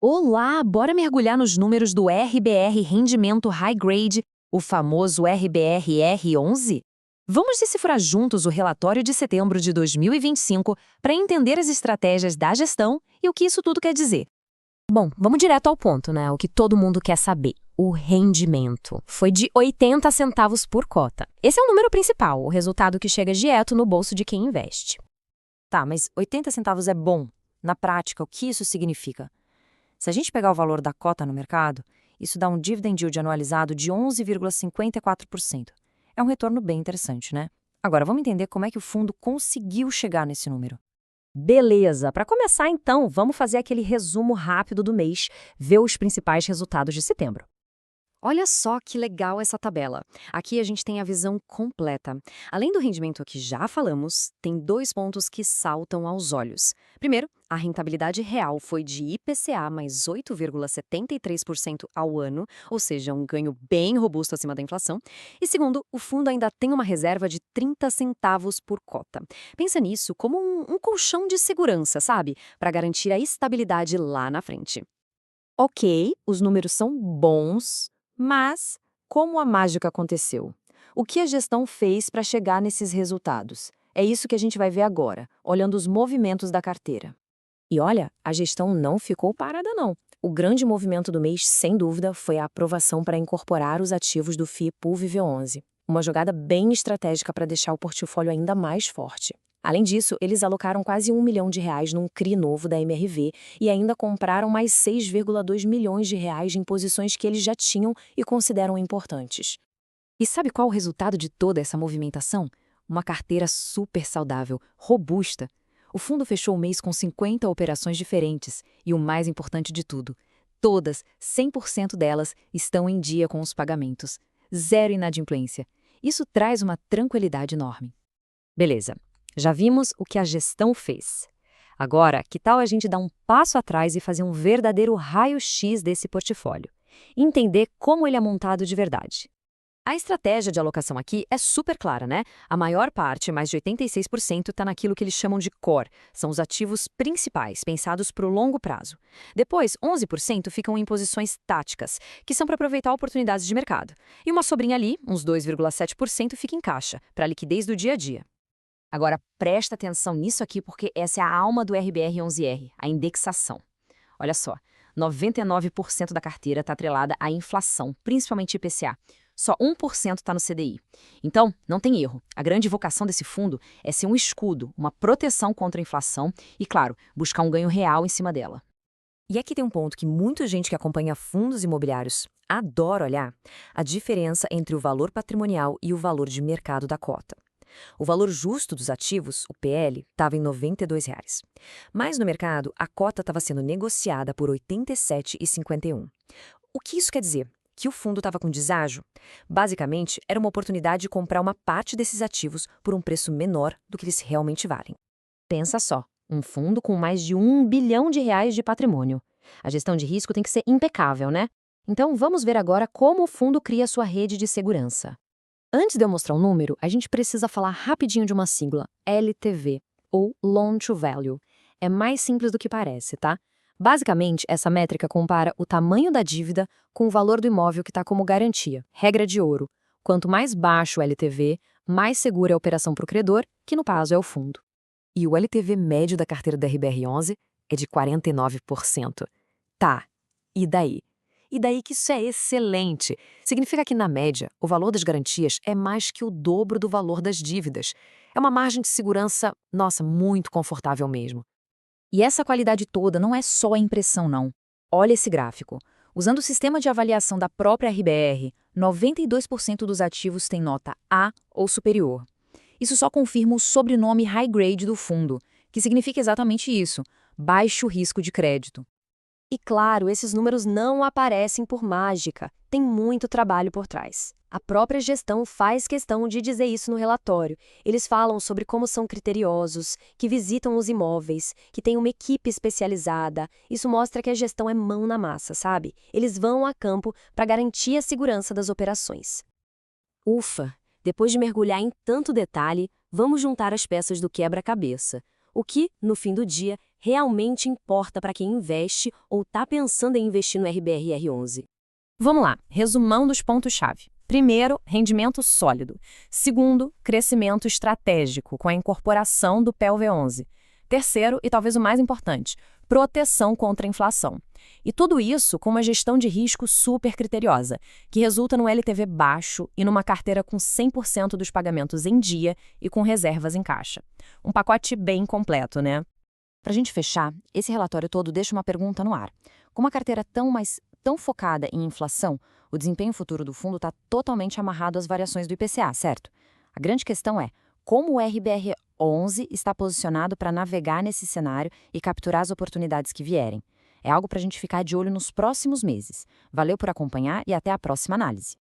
Olá, bora mergulhar nos números do RBR Rendimento High Grade, o famoso RBR-R11? Vamos decifrar juntos o relatório de setembro de 2025 para entender as estratégias da gestão e o que isso tudo quer dizer. Bom, vamos direto ao ponto, né? O que todo mundo quer saber. O rendimento foi de 80 centavos por cota. Esse é o número principal, o resultado que chega direto no bolso de quem investe. Tá, mas 80 centavos é bom. Na prática, o que isso significa? Se a gente pegar o valor da cota no mercado, isso dá um dividend yield anualizado de 11,54%. É um retorno bem interessante, né? Agora, vamos entender como é que o fundo conseguiu chegar nesse número. Beleza, para começar então, vamos fazer aquele resumo rápido do mês, ver os principais resultados de setembro. Olha só que legal essa tabela. Aqui a gente tem a visão completa. Além do rendimento que já falamos, tem dois pontos que saltam aos olhos. Primeiro, a rentabilidade real foi de IPCA mais 8,73% ao ano, ou seja, um ganho bem robusto acima da inflação. E segundo, o fundo ainda tem uma reserva de 30 centavos por cota. Pensa nisso como um colchão de segurança, sabe? Para garantir a estabilidade lá na frente. Ok, os números são bons, mas como a mágica aconteceu? O que a gestão fez para chegar nesses resultados? É isso que a gente vai ver agora, olhando os movimentos da carteira. E olha, a gestão não ficou parada não. O grande movimento do mês, sem dúvida, foi a aprovação para incorporar os ativos do FII PULVIV11. Uma jogada bem estratégica para deixar o portfólio ainda mais forte. Além disso, eles alocaram quase R$ 1 milhão num CRI novo da MRV e ainda compraram mais 6,2 milhões de reais em posições que eles já tinham e consideram importantes. E sabe qual o resultado de toda essa movimentação? Uma carteira super saudável, robusta. O fundo fechou o mês com 50 operações diferentes e o mais importante de tudo, todas, 100% delas, estão em dia com os pagamentos. Zero inadimplência. Isso traz uma tranquilidade enorme. Beleza, já vimos o que a gestão fez. Agora, que tal a gente dar um passo atrás e fazer um verdadeiro raio-x desse portfólio? Entender como ele é montado de verdade. A estratégia de alocação aqui é super clara, né? A maior parte, mais de 86%, está naquilo que eles chamam de core, são os ativos principais, pensados para o longo prazo. Depois, 11% ficam em posições táticas, que são para aproveitar oportunidades de mercado. E uma sobrinha ali, uns 2,7%, fica em caixa, para a liquidez do dia a dia. Agora, presta atenção nisso aqui, porque essa é a alma do RBR11R, a indexação. Olha só, 99% da carteira está atrelada à inflação, principalmente IPCA. Só 1% está no CDI. Então, não tem erro. A grande vocação desse fundo é ser um escudo, uma proteção contra a inflação e, claro, buscar um ganho real em cima dela. E aqui tem um ponto que muita gente que acompanha fundos imobiliários adora olhar: a diferença entre o valor patrimonial e o valor de mercado da cota. O valor justo dos ativos, o PL, estava em R$ 92. Mas no mercado, a cota estava sendo negociada por R$ 87,51. O que isso quer dizer? Que o fundo estava com deságio? Basicamente, era uma oportunidade de comprar uma parte desses ativos por um preço menor do que eles realmente valem. Pensa só, um fundo com mais de R$ 1 bilhão de patrimônio. A gestão de risco tem que ser impecável, né? Então vamos ver agora como o fundo cria sua rede de segurança. Antes de eu mostrar o número, a gente precisa falar rapidinho de uma sigla, LTV, ou Loan to Value. É mais simples do que parece, tá? Basicamente, essa métrica compara o tamanho da dívida com o valor do imóvel que está como garantia, regra de ouro. Quanto mais baixo o LTV, mais segura é a operação para o credor, que no caso é o fundo. E o LTV médio da carteira da RBR11 é de 49%. Tá, e daí? E daí que isso é excelente. Significa que, na média, o valor das garantias é mais que o dobro do valor das dívidas. É uma margem de segurança, nossa, muito confortável mesmo. E essa qualidade toda não é só a impressão, não. Olha esse gráfico. Usando o sistema de avaliação da própria RBR, 92% dos ativos têm nota A ou superior. Isso só confirma o sobrenome high grade do fundo, que significa exatamente isso, baixo risco de crédito. E claro, esses números não aparecem por mágica, tem muito trabalho por trás. A própria gestão faz questão de dizer isso no relatório. Eles falam sobre como são criteriosos, que visitam os imóveis, que tem uma equipe especializada. Isso mostra que a gestão é mão na massa, sabe? Eles vão a campo para garantir a segurança das operações. Ufa! Depois de mergulhar em tanto detalhe, vamos juntar as peças do quebra-cabeça. O que, no fim do dia, realmente importa para quem investe ou está pensando em investir no RBRR11. Vamos lá, resumão dos pontos-chave. Primeiro, rendimento sólido. Segundo, crescimento estratégico, com a incorporação do PELV11. Terceiro, e talvez o mais importante, proteção contra a inflação. E tudo isso com uma gestão de risco super criteriosa, que resulta num LTV baixo e numa carteira com 100% dos pagamentos em dia e com reservas em caixa. Um pacote bem completo, né? Para a gente fechar, esse relatório todo deixa uma pergunta no ar. Com uma carteira tão focada em inflação, o desempenho futuro do fundo está totalmente amarrado às variações do IPCA, certo? A grande questão é como o RBR11 está posicionado para navegar nesse cenário e capturar as oportunidades que vierem. É algo para a gente ficar de olho nos próximos meses. Valeu por acompanhar e até a próxima análise.